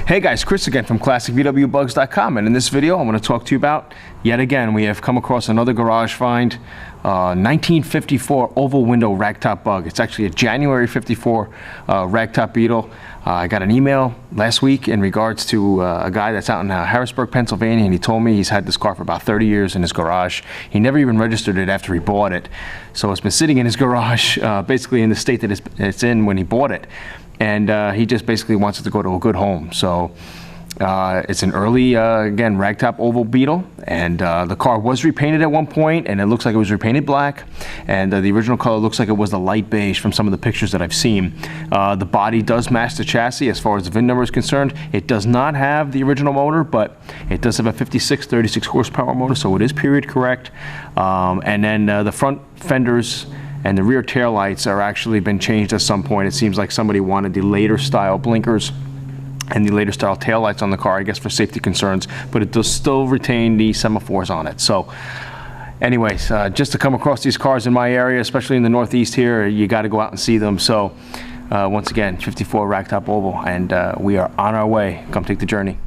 Hey guys, Chris again from ClassicVWBugs.com, and in this video I'm going to talk to you about, yet again, we have come across another garage find, 1954 oval window ragtop bug. It's actually a January 54 ragtop Beetle. I got an email last week in regards to a guy that's out in Harrisburg, Pennsylvania, and he told me he's had this car for about 30 years in his garage. He never even registered it after he bought it. So it's been sitting in his garage, basically in the state that it's in when he bought it. And he just basically wants it to go to a good home. So it's an early, again, ragtop oval Beetle, and the car was repainted at one point, and it looks like it was repainted black, and the original color looks like it was the light beige from some of the pictures that I've seen. The body does match the chassis as far as the VIN number is concerned. It does not have the original motor, but it does have a 56, 36 horsepower motor, so it is period correct. And then the front fenders and the rear taillights are actually been changed at some point. It seems like somebody wanted the later style blinkers and the later style taillights on the car, I guess for safety concerns, but it does still retain the semaphores on it. So anyways, just to come across these cars in my area, especially in the Northeast here, you got to go out and see them. So once again, 54 ragtop oval, and we are on our way. Come take the journey.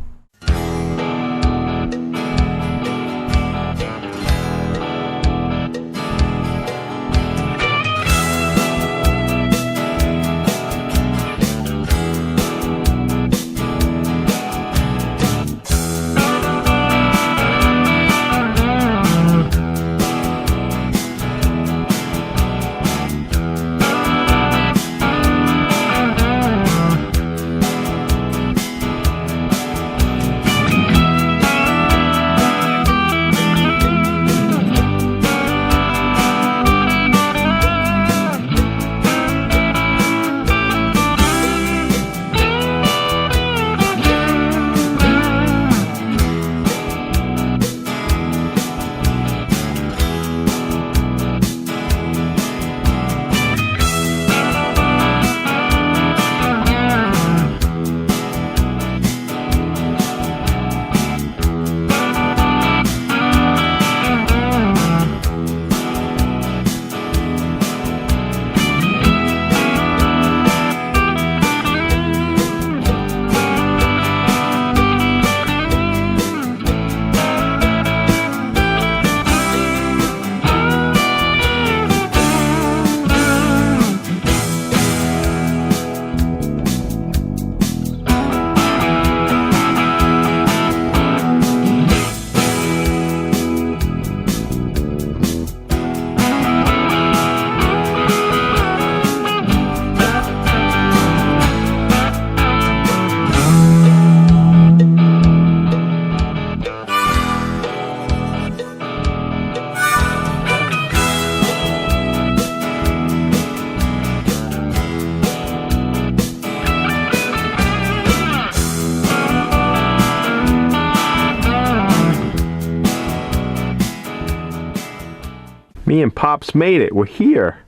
Me and Pops made it. We're here.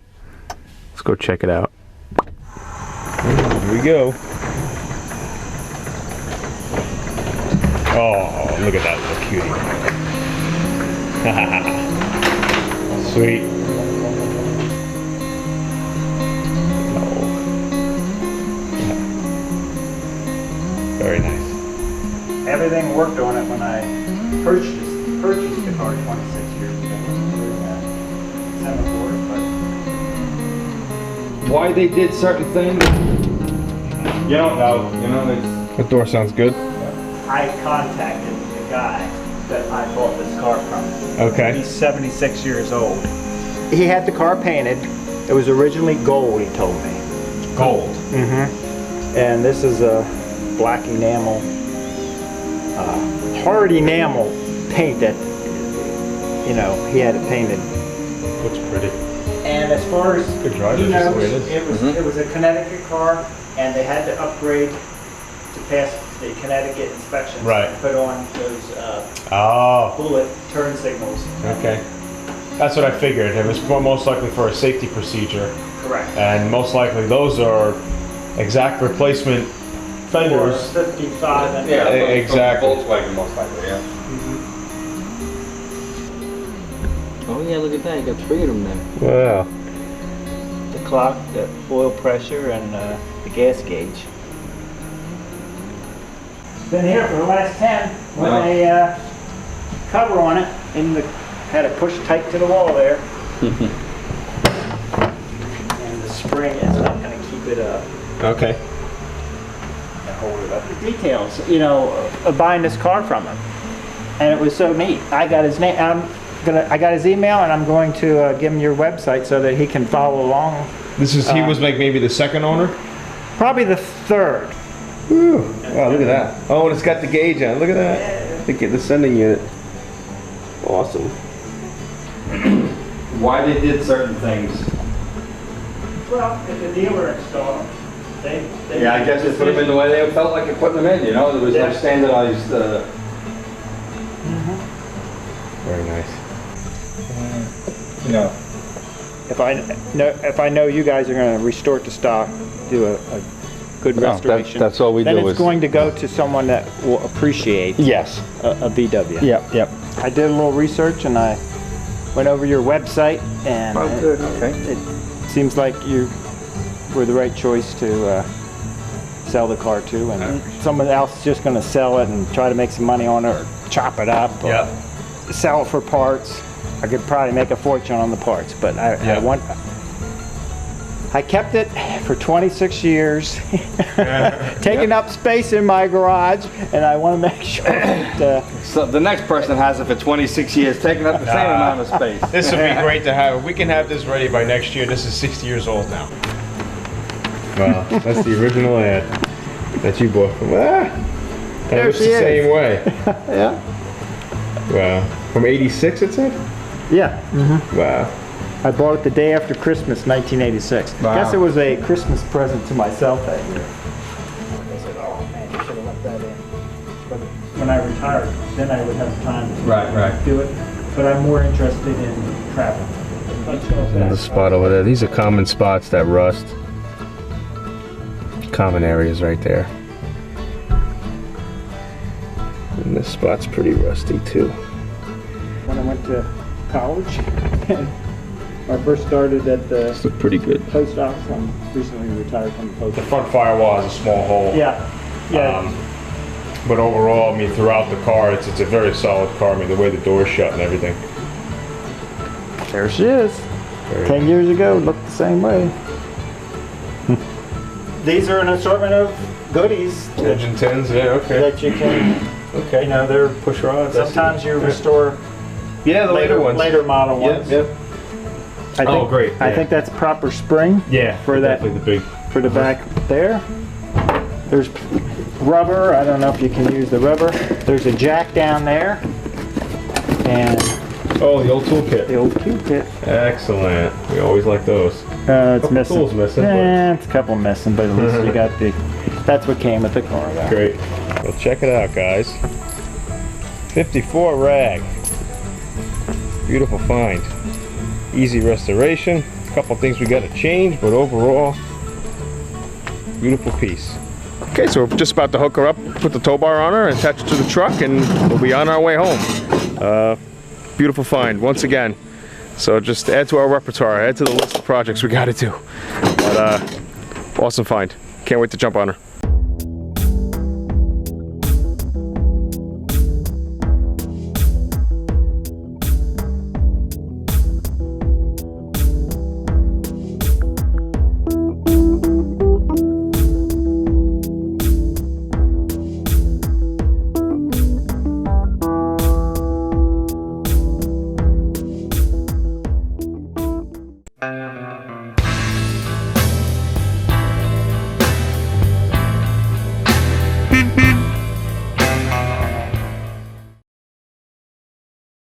Let's go check it out. Here we go. Oh, look at that little cutie. Sweet. Oh. Very nice. Everything worked on it when I purchased the car 26 years ago. Why they did certain things, you don't know. You know, That door sounds good. I contacted the guy that I bought this car from. Okay. He's 76 years old. He had the car painted. It was originally gold, he told me. gold. Mm-hmm. And this is a black enamel, hard enamel paint that, you know, he had it painted. Looks pretty. And as far as good drive, he knows, it was a Connecticut car, and they had to upgrade to pass the Connecticut inspection. Right. Put on those bullet turn signals. Okay. That's what I figured. It was most likely for a safety procedure. Correct. And most likely those are exact replacement fenders. For 55 and yeah, exactly. Volkswagen most likely, yeah. Oh yeah, look at that, you got 3 of them there. Wow. the clock, the oil pressure, and the gas gauge. Been here for the last 10 with a cover on it, and had it pushed tight to the wall there. And the spring is not going to keep it up. Okay. And hold it up. The details, you know, of buying this car from him, and it was so neat. I got his name. I got his email, and I'm going to give him your website so that he can follow along. This is, he was like maybe the second owner? Probably the third. Woo. Wow, look at that. Oh, and it's got the gauge on. Look at that. The sending unit. Awesome. Why they did certain things? Well, if the dealer installed them, they Yeah, I guess they put them in the way they felt like putting them in, you know? There was no standardized... Very nice. You know, if I know you guys are going to restore it to stock, do a good restoration. that's all we then do it's is... going to go to someone that will appreciate Yes. a VW. Yep. I did a little research and I went over your website, and Good, okay. it seems like you were the right choice to sell the car to, and someone else is just going to sell it and try to make some money on it, or chop it up, or sell it for parts. I could probably make a fortune on the parts, but I kept it for 26 years, taking up space in my garage, and I want to make sure that... So the next person has it for 26 years, taking up the same amount of space. This would be great to have. We can have this ready by next year. This is 60 years old now. Wow, that's the original ad that you bought from. That looks the same way. Yeah. Wow. From 86 it said? Yeah. Wow. I bought it the day after Christmas, 1986. Wow. Guess it was a Christmas present to myself that year. I said, oh man, you should have left that in. But when I retired, then I would have time to Right. do it. But I'm more interested in travel. Another spot over there. These are common spots that rust. Common areas right there. And this spot's pretty rusty too. When I went to college, I first started at the This looks pretty good. post office. I'm recently retired from the post The office. front firewall has a small hole. Yeah. But overall, I mean, throughout the car, it's a very solid car. I mean, the way the door's shut and everything. There she is. Very 10 years ago, it looked the same way. These are an assortment of goodies Engine tins, yeah, okay. that you can, Okay. you know, they're push rods. Sometimes you restore Yeah, the later ones. later model ones. Yep. I think, Oh, great, I yeah. think that's proper spring Yeah, for that, definitely the big. for the back there. There's rubber. I don't know if you can use the rubber. There's a jack down there, and Oh, the old toolkit. the old Q-tip. Excellent. We always like those. It's Couple missing. tools missing, It's a couple missing, but at least you got the. That's what came with the car. Though. Great. Well, check it out, guys. 54 Rag. Beautiful find. Easy restoration. A couple things we got to change, but overall, beautiful piece. Okay, so we're just about to hook her up, put the tow bar on her, and attach it to the truck, and we'll be on our way home. Beautiful find, once again. So just add to our repertoire, add to the list of projects we got to do. But awesome find. Can't wait to jump on her.